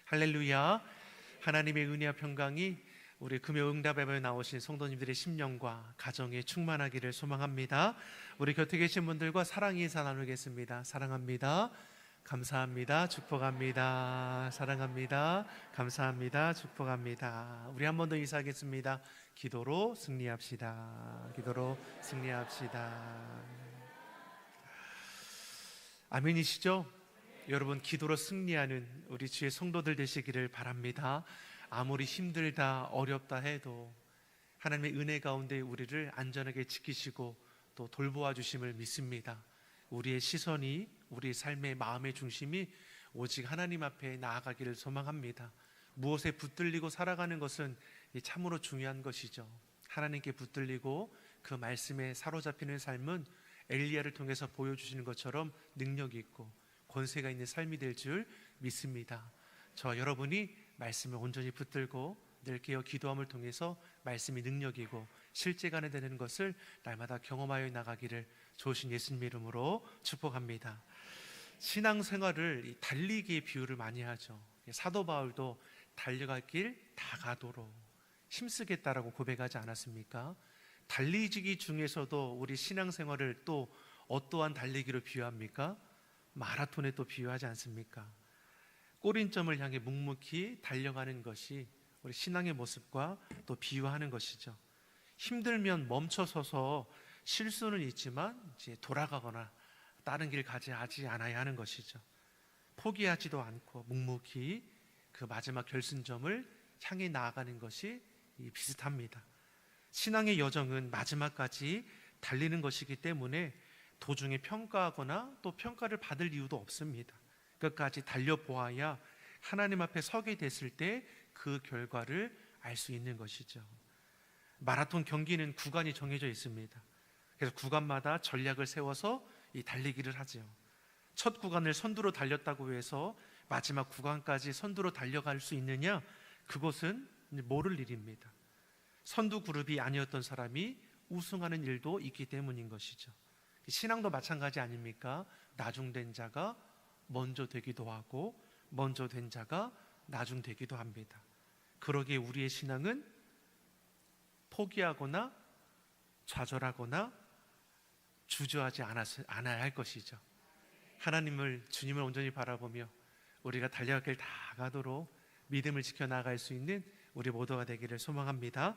할렐루야. 하나님의 은혜와 평강이 우리 금요응답에 나오신 성도님들의 심령과 가정에 충만하기를 소망합니다. 우리 곁에 계신 분들과 사랑 인사 나누겠습니다. 사랑합니다. 감사합니다. 축복합니다. 사랑합니다. 감사합니다. 축복합니다. 우리 한 번 더 인사하겠습니다. 기도로 승리합시다. 기도로 승리합시다. 아멘이시죠? 여러분, 기도로 승리하는 우리 주의 성도들 되시기를 바랍니다. 아무리 힘들다 어렵다 해도 하나님의 은혜 가운데 우리를 안전하게 지키시고 또 돌보아 주심을 믿습니다. 우리의 시선이, 우리 삶의 마음의 중심이 오직 하나님 앞에 나아가기를 소망합니다. 무엇에 붙들리고 살아가는 것은 참으로 중요한 것이죠. 하나님께 붙들리고 그 말씀에 사로잡히는 삶은 엘리야를 통해서 보여주시는 것처럼 능력이 있고 권세가 있는 삶이 될 줄 믿습니다. 저와 여러분이 말씀을 온전히 붙들고 늘 깨어 기도함을 통해서 말씀이 능력이고 실제가 되는 것을 날마다 경험하여 나가기를 좋으신 예수님 이름으로 축복합니다. 신앙생활을 달리기의 비유를 많이 하죠. 사도 바울도 달려갈 길 다 가도록 힘쓰겠다라고 고백하지 않았습니까? 달리기 중에서도 우리 신앙생활을 또 어떠한 달리기로 비유합니까? 마라톤에 또 비유하지 않습니까? 꼬린점을 향해 묵묵히 달려가는 것이 우리 신앙의 모습과 또 비유하는 것이죠. 힘들면 멈춰서서 실수는 있지만 이제 돌아가거나 다른 길 가지 않아야 하는 것이죠. 포기하지도 않고 묵묵히 그 마지막 결승점을 향해 나아가는 것이 비슷합니다. 신앙의 여정은 마지막까지 달리는 것이기 때문에 도중에 평가하거나 또 평가를 받을 이유도 없습니다. 끝까지 달려보아야 하나님 앞에 서게 됐을 때 그 결과를 알 수 있는 것이죠. 마라톤 경기는 구간이 정해져 있습니다. 그래서 구간마다 전략을 세워서 이 달리기를 하죠. 첫 구간을 선두로 달렸다고 해서 마지막 구간까지 선두로 달려갈 수 있느냐? 그것은 모를 일입니다. 선두 그룹이 아니었던 사람이 우승하는 일도 있기 때문인 것이죠. 신앙도 마찬가지 아닙니까? 나중된 자가 먼저 되기도 하고 먼저 된 자가 나중되기도 합니다. 그러기에 우리의 신앙은 포기하거나 좌절하거나 주저하지 않아야 할 것이죠. 주님을 온전히 바라보며 우리가 달려갈 길 다 가도록 믿음을 지켜나갈 수 있는 우리 모두가 되기를 소망합니다.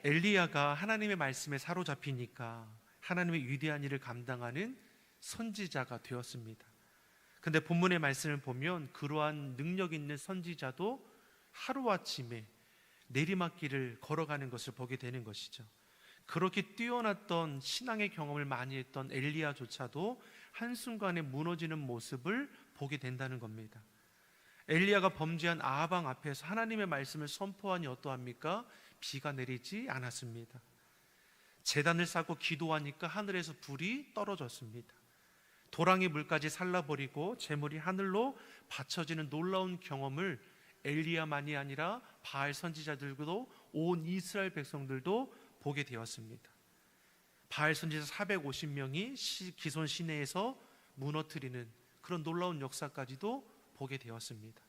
엘리야가 하나님의 말씀에 사로잡히니까 하나님의 위대한 일을 감당하는 선지자가 되었습니다. 근데 본문의 말씀을 보면 그러한 능력 있는 선지자도 하루아침에 내리막길을 걸어가는 것을 보게 되는 것이죠. 그렇게 뛰어났던 신앙의 경험을 많이 했던 엘리야조차도 한순간에 무너지는 모습을 보게 된다는 겁니다. 엘리야가 범죄한 아합 왕 앞에서 하나님의 말씀을 선포하니 어떠합니까? 비가 내리지 않았습니다. 제단을 쌓고 기도하니까 하늘에서 불이 떨어졌습니다. 도랑의 물까지 살라버리고 재물이 하늘로 받쳐지는 놀라운 경험을 엘리야만이 아니라 바알 선지자들도 온 이스라엘 백성들도 보게 되었습니다. 바알 선지자 450명이 기손 시내에서 무너뜨리는 그런 놀라운 역사까지도 보게 되었습니다.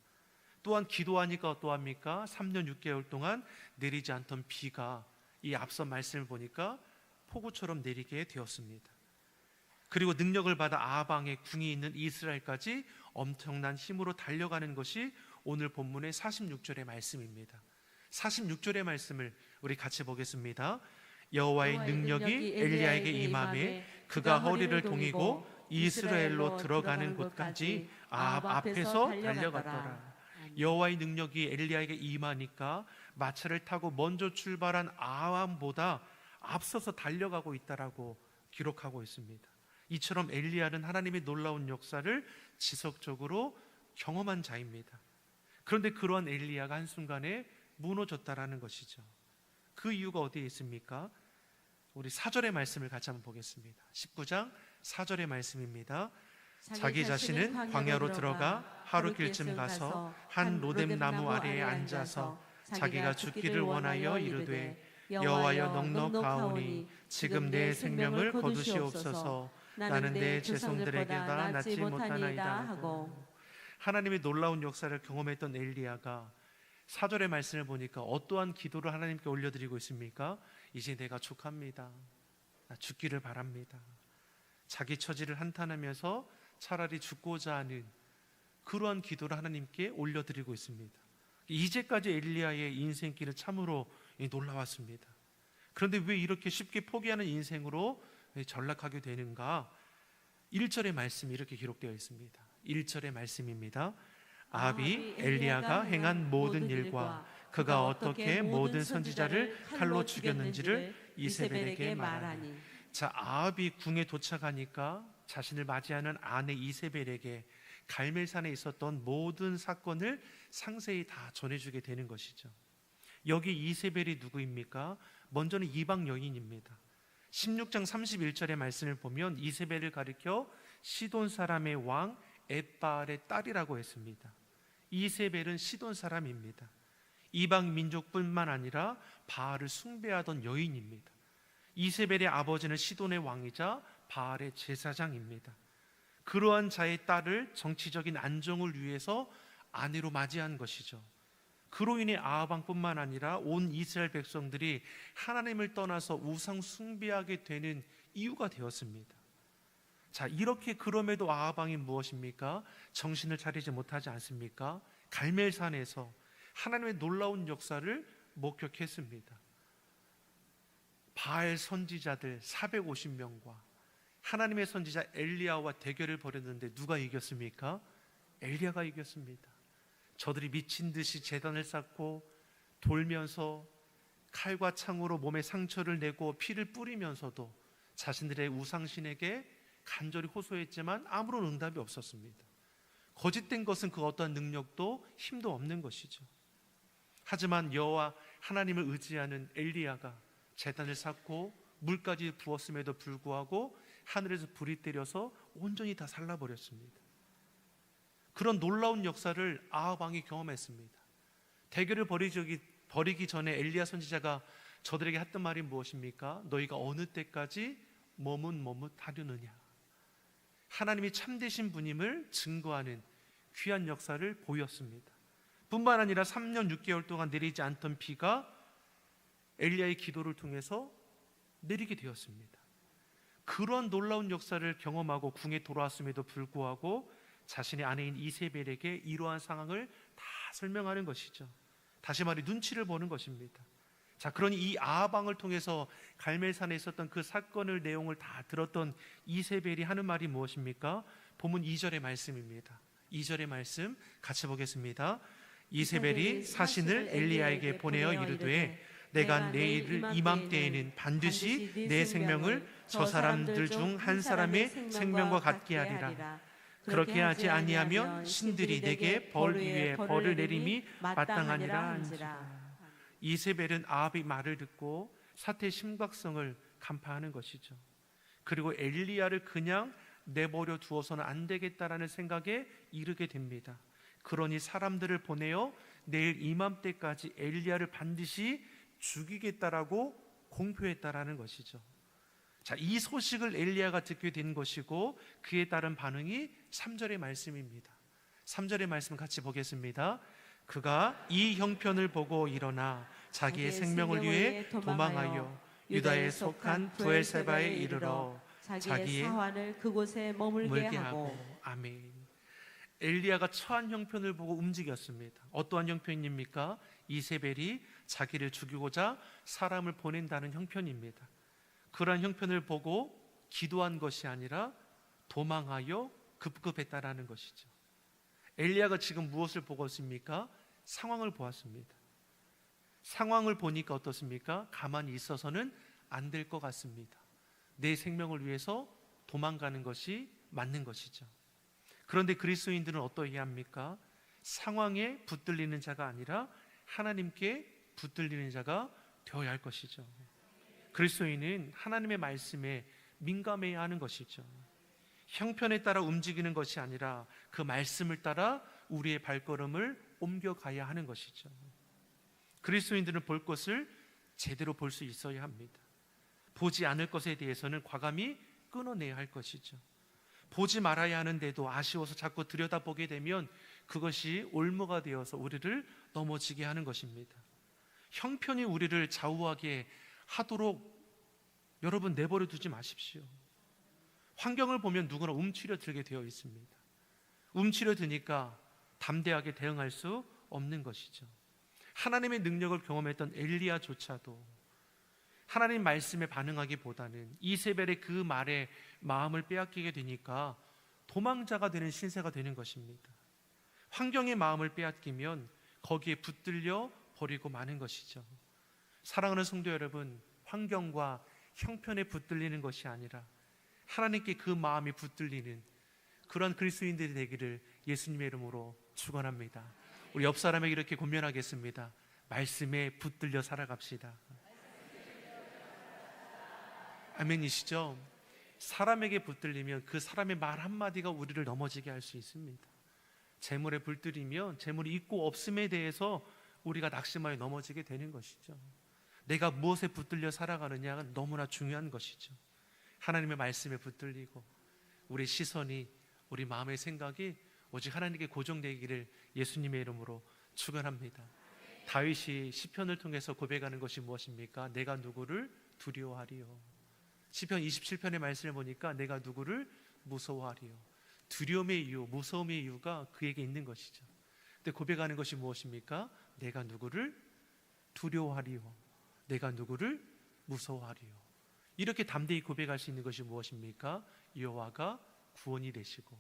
또한 기도하니까 어떠합니까? 3년 6개월 동안 내리지 않던 비가 이 앞서 말씀을 보니까 폭우처럼 내리게 되었습니다. 그리고 능력을 받아 아합 왕의 궁이 있는 이스라엘까지 엄청난 힘으로 달려가는 것이 오늘 본문의 46절의 말씀입니다. 46절의 말씀을 우리 같이 보겠습니다. 여호와의 능력이 엘리야에게 임하매 그가 허리를 동이고 이스라엘로 들어가는 곳까지 아합 앞에서 달려갔더라. 여호와의 능력이 엘리야에게 임하니까 마차를 타고 먼저 출발한 아합보다 앞서서 달려가고 있다라고 기록하고 있습니다. 이처럼 엘리야는 하나님의 놀라운 역사를 지속적으로 경험한 자입니다. 그런데 그러한 엘리야가 한순간에 무너졌다라는 것이죠. 그 이유가 어디에 있습니까? 우리 4절의 말씀을 같이 한번 보겠습니다. 19장 4절의 말씀입니다. 자기 자신은 광야로 들어가 하루길쯤 가서 한 로뎀나무 아래에 앉아서 자기가 죽기를 원하여 이르되 여호와여 넉넉하오니 지금 내 생명을 거두시옵소서. 나는 내 죄성들에게다 낫지 못하나이다 하고. 하나님의 놀라운 역사를 경험했던 엘리야가 4절의 말씀을 보니까 어떠한 기도를 하나님께 올려드리고 있습니까? 이제 내가 족합니다. 나 죽기를 바랍니다. 자기 처지를 한탄하면서 차라리 죽고자 하는 그러한 기도를 하나님께 올려드리고 있습니다. 이제까지 엘리야의 인생길은 참으로 놀라웠습니다. 그런데 왜 이렇게 쉽게 포기하는 인생으로 전락하게 되는가? 1절의 말씀이 이렇게 기록되어 있습니다. 1절의 말씀입니다. 아합이 엘리야가 행한 모든 일과 그가 어떻게 모든 선지자를 칼로 죽였는지를 이세벨에게 말하니. 자, 아합이 궁에 도착하니까 자신을 맞이하는 아내 이세벨에게 갈멜산에 있었던 모든 사건을 상세히 다 전해주게 되는 것이죠. 여기 이세벨이 누구입니까? 먼저는 이방 여인입니다. 16장 31절의 말씀을 보면 이세벨을 가리켜 시돈 사람의 왕 엣바알의 딸이라고 했습니다. 이세벨은 시돈 사람입니다. 이방 민족뿐만 아니라 바알을 숭배하던 여인입니다. 이세벨의 아버지는 시돈의 왕이자 바알의 제사장입니다. 그러한 자의 딸을 정치적인 안정을 위해서 아내로 맞이한 것이죠. 그로 인해 아합 왕뿐만 아니라 온 이스라엘 백성들이 하나님을 떠나서 우상 숭배하게 되는 이유가 되었습니다. 자, 이렇게 그럼에도 아합 왕이 무엇입니까? 정신을 차리지 못하지 않습니까? 갈멜산에서 하나님의 놀라운 역사를 목격했습니다. 바알 선지자들 450명과 하나님의 선지자 엘리야와 대결을 벌였는데 누가 이겼습니까? 엘리야가 이겼습니다. 저들이 미친 듯이 제단을 쌓고 돌면서 칼과 창으로 몸에 상처를 내고 피를 뿌리면서도 자신들의 우상신에게 간절히 호소했지만 아무런 응답이 없었습니다. 거짓된 것은 그 어떠한 능력도 힘도 없는 것이죠. 하지만 여호와 하나님을 의지하는 엘리야가 제단을 쌓고 물까지 부었음에도 불구하고 하늘에서 불이 때려서 온전히 다 살라버렸습니다. 그런 놀라운 역사를 아합 왕이 경험했습니다. 대결을 벌이기 전에 엘리야 선지자가 저들에게 했던 말이 무엇입니까? 너희가 어느 때까지 머뭇하려느냐. 하나님이 참되신 분임을 증거하는 귀한 역사를 보였습니다. 뿐만 아니라 3년 6개월 동안 내리지 않던 비가 엘리야의 기도를 통해서 내리게 되었습니다. 그런 놀라운 역사를 경험하고 궁에 돌아왔음에도 불구하고 자신의 아내인 이세벨에게 이러한 상황을 다 설명하는 것이죠. 다시 말해 눈치를 보는 것입니다. 자, 그러니 이 아합 왕을 통해서 갈멜산에 있었던 그 사건을 내용을 다 들었던 이세벨이 하는 말이 무엇입니까? 본문 2절의 말씀입니다. 2절의 말씀 같이 보겠습니다. 이세벨이 사신을 엘리야에게 보내어 이르되 내가 내일 이맘때에는 반드시 내 생명을 저 사람들 중 한 사람의 생명과 같게 하리라. 그렇게 하지 아니하면 신들이 내게 벌 위에 벌을 내림이 마땅하니라 한지라. 이세벨은 아합의 말을 듣고 사태의 심각성을 간파하는 것이죠. 그리고 엘리야를 그냥 내버려 두어서는 안 되겠다라는 생각에 이르게 됩니다. 그러니 사람들을 보내어 내일 이맘때까지 엘리야를 반드시 죽이겠다라고 공표했다라는 것이죠. 자, 이 소식을 엘리야가 듣게 된 것이고 그에 따른 반응이 3절의 말씀입니다. 3절의 말씀 같이 보겠습니다. 그가 이 형편을 보고 일어나 자기의 생명을 위해 도망하여 유다에 속한 브엘세바에 이르러 자기의 사환을 그곳에 머물게 하고. 아멘. 엘리야가 처한 형편을 보고 움직였습니다. 어떠한 형편입니까? 이세벨이 자기를 죽이고자 사람을 보낸다는 형편입니다. 그러한 형편을 보고 기도한 것이 아니라 도망하여 급급했다라는 것이죠. 엘리야가 지금 무엇을 보고 있습니까? 상황을 보았습니다. 상황을 보니까 어떻습니까? 가만히 있어서는 안 될 것 같습니다. 내 생명을 위해서 도망가는 것이 맞는 것이죠. 그런데 그리스도인들은 어떠해야 합니까? 상황에 붙들리는 자가 아니라 하나님께 붙들리는 자가 되어야 할 것이죠. 그리스도인은 하나님의 말씀에 민감해야 하는 것이죠. 형편에 따라 움직이는 것이 아니라 그 말씀을 따라 우리의 발걸음을 옮겨가야 하는 것이죠. 그리스도인들은 볼 것을 제대로 볼 수 있어야 합니다. 보지 않을 것에 대해서는 과감히 끊어내야 할 것이죠. 보지 말아야 하는데도 아쉬워서 자꾸 들여다보게 되면 그것이 올무가 되어서 우리를 넘어지게 하는 것입니다. 형편이 우리를 좌우하게 하도록 여러분 내버려 두지 마십시오. 환경을 보면 누구나 움츠려 들게 되어 있습니다. 움츠려 드니까 담대하게 대응할 수 없는 것이죠. 하나님의 능력을 경험했던 엘리야조차도 하나님 말씀에 반응하기보다는 이세벨의 그 말에 마음을 빼앗기게 되니까 도망자가 되는 신세가 되는 것입니다. 환경의 마음을 빼앗기면 거기에 붙들려 버리고 마는 것이죠. 사랑하는 성도 여러분, 환경과 형편에 붙들리는 것이 아니라 하나님께 그 마음이 붙들리는 그런 그리스도인들이 되기를 예수님의 이름으로 축원합니다. 우리 옆 사람에게 이렇게 권면하겠습니다. 말씀에 붙들려 살아갑시다. 아멘이시죠? 사람에게 붙들리면 그 사람의 말 한마디가 우리를 넘어지게 할 수 있습니다. 재물에 붙들리면 재물이 있고 없음에 대해서 우리가 낙심하여 넘어지게 되는 것이죠. 내가 무엇에 붙들려 살아가느냐가 너무나 중요한 것이죠. 하나님의 말씀에 붙들리고 우리 시선이, 우리 마음의 생각이 오직 하나님께 고정되기를 예수님의 이름으로 축원합니다. 다윗이 시편을 통해서 고백하는 것이 무엇입니까? 내가 누구를 두려워하리요. 시편 27편의 말씀을 보니까 내가 누구를 무서워하리요. 두려움의 이유, 무서움의 이유가 그에게 있는 것이죠. 근데 고백하는 것이 무엇입니까? 내가 누구를 두려워하리요. 내가 누구를 무서워하리요. 이렇게 담대히 고백할 수 있는 것이 무엇입니까? 여호와가 구원이 되시고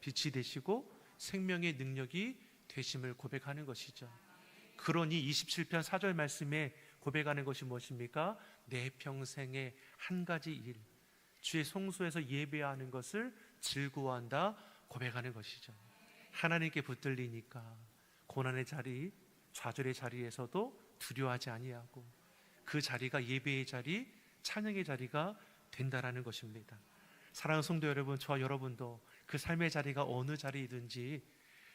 빛이 되시고 생명의 능력이 되심을 고백하는 것이죠. 그러니 27편 4절 말씀에 고백하는 것이 무엇입니까? 내 평생의 한 가지 일, 주의 성소에서 예배하는 것을 즐거워한다 고백하는 것이죠. 하나님께 붙들리니까 고난의 자리, 좌절의 자리에서도 두려워하지 아니하고 그 자리가 예배의 자리, 찬양의 자리가 된다라는 것입니다. 사랑하는 성도 여러분, 저와 여러분도 그 삶의 자리가 어느 자리이든지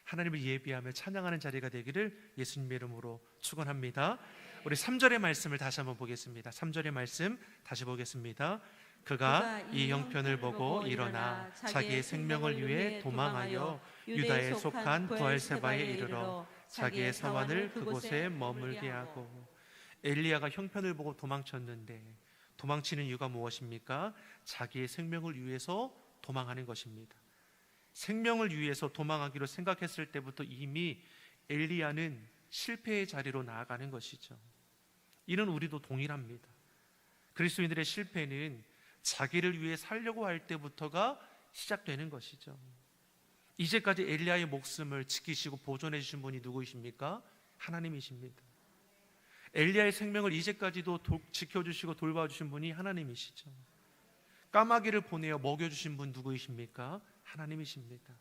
하나님을 예배하며 찬양하는 자리가 되기를 예수님의 이름으로 축원합니다. 우리 3절의 말씀을 다시 한번 보겠습니다. 3절의 말씀 다시 보겠습니다. 그가 이 형편을 보고 일어나 자기의 생명을 위해 도망하여 유다에 속한 부엘세바에 이르러 자기의 사환을 그곳에 머물게 하고. 엘리야가 형편을 보고 도망쳤는데 도망치는 이유가 무엇입니까? 자기의 생명을 위해서 도망하는 것입니다. 생명을 위해서 도망하기로 생각했을 때부터 이미 엘리야는 실패의 자리로 나아가는 것이죠. 이는 우리도 동일합니다. 그리스도인들의 실패는 자기를 위해 살려고 할 때부터가 시작되는 것이죠. 이제까지 엘리야의 목숨을 지키시고 보존해 주신 분이 누구이십니까? 하나님이십니다. 엘리야의 생명을 이제까지도 지켜주시고 돌봐주신 분이 하나님이시죠. 까마귀를 보내어 먹여주신 분 누구이십니까? 하나님이십니다.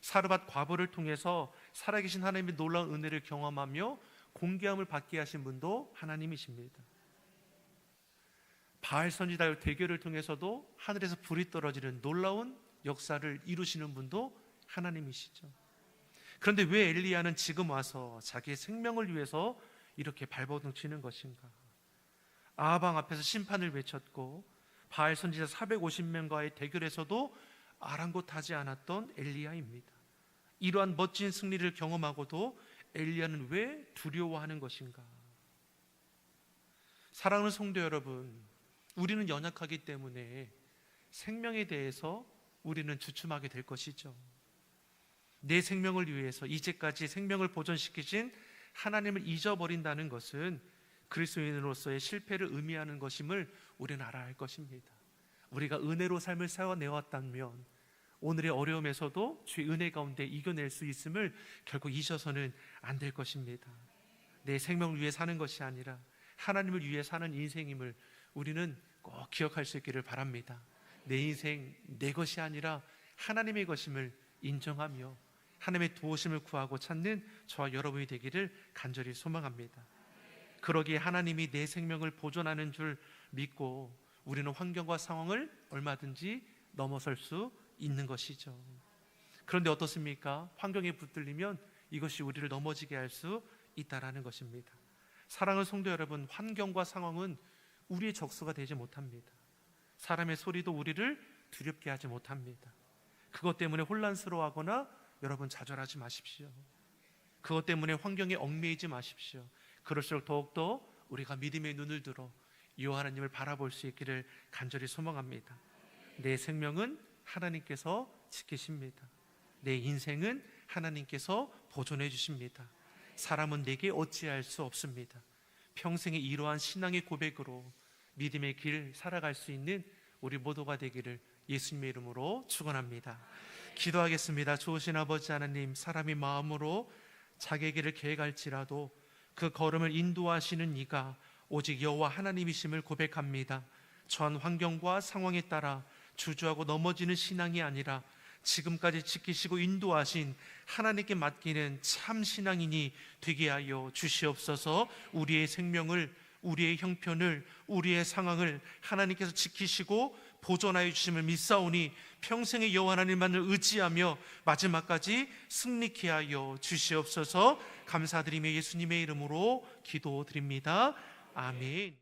사르밧 과부를 통해서 살아계신 하나님의 놀라운 은혜를 경험하며 공개함을 받게 하신 분도 하나님이십니다. 바알 선지자의 대결을 통해서도 하늘에서 불이 떨어지는 놀라운 역사를 이루시는 분도 하나님이시죠. 그런데 왜 엘리야는 지금 와서 자기의 생명을 위해서 이렇게 발버둥 치는 것인가? 아하방 앞에서 심판을 외쳤고 바알 선지자 450명과의 대결에서도 아랑곳하지 않았던 엘리야입니다. 이러한 멋진 승리를 경험하고도 엘리야는 왜 두려워하는 것인가? 사랑하는 성도 여러분, 우리는 연약하기 때문에 생명에 대해서 우리는 주춤하게 될 것이죠. 내 생명을 위해서 이제까지 생명을 보존시키신 하나님을 잊어버린다는 것은 그리스도인으로서의 실패를 의미하는 것임을 우리는 알아야 할 것입니다. 우리가 은혜로 삶을 살아내왔다면 오늘의 어려움에서도 주의 은혜 가운데 이겨낼 수 있음을 결국 잊어서는 안 될 것입니다. 내 생명을 위해 사는 것이 아니라 하나님을 위해 사는 인생임을 우리는 꼭 기억할 수 있기를 바랍니다. 내 인생 내 것이 아니라 하나님의 것임을 인정하며 하나님의 도우심을 구하고 찾는 저와 여러분이 되기를 간절히 소망합니다. 그러기에 하나님이 내 생명을 보존하는 줄 믿고 우리는 환경과 상황을 얼마든지 넘어설 수 있는 것이죠. 그런데 어떻습니까? 환경에 붙들리면 이것이 우리를 넘어지게 할 수 있다라는 것입니다. 사랑하는 성도 여러분, 환경과 상황은 우리의 적수가 되지 못합니다. 사람의 소리도 우리를 두렵게 하지 못합니다. 그것 때문에 혼란스러워하거나 여러분 좌절하지 마십시오. 그것 때문에 환경에 얽매이지 마십시오. 그럴수록 더욱더 우리가 믿음의 눈을 들어 이 하나님을 바라볼 수 있기를 간절히 소망합니다. 내 생명은 하나님께서 지키십니다. 내 인생은 하나님께서 보존해 주십니다. 사람은 내게 어찌할 수 없습니다. 평생에 이러한 신앙의 고백으로 믿음의 길 살아갈 수 있는 우리 모두가 되기를 예수님의 이름으로 축원합니다. 기도하겠습니다. 좋으신 아버지 하나님, 사람이 마음으로 자기의 길을 계획할지라도 그 걸음을 인도하시는 이가 오직 여호와 하나님이심을 고백합니다. 전 환경과 상황에 따라 주저하고 넘어지는 신앙이 아니라 지금까지 지키시고 인도하신 하나님께 맡기는 참 신앙인이 되게 하여 주시옵소서. 우리의 생명을, 우리의 형편을, 우리의 상황을 하나님께서 지키시고 보존하여 주심을 믿사오니 평생의 여호와 하나님만을 의지하며 마지막까지 승리케 하여 주시옵소서. 감사드리며 예수님의 이름으로 기도드립니다. 아멘.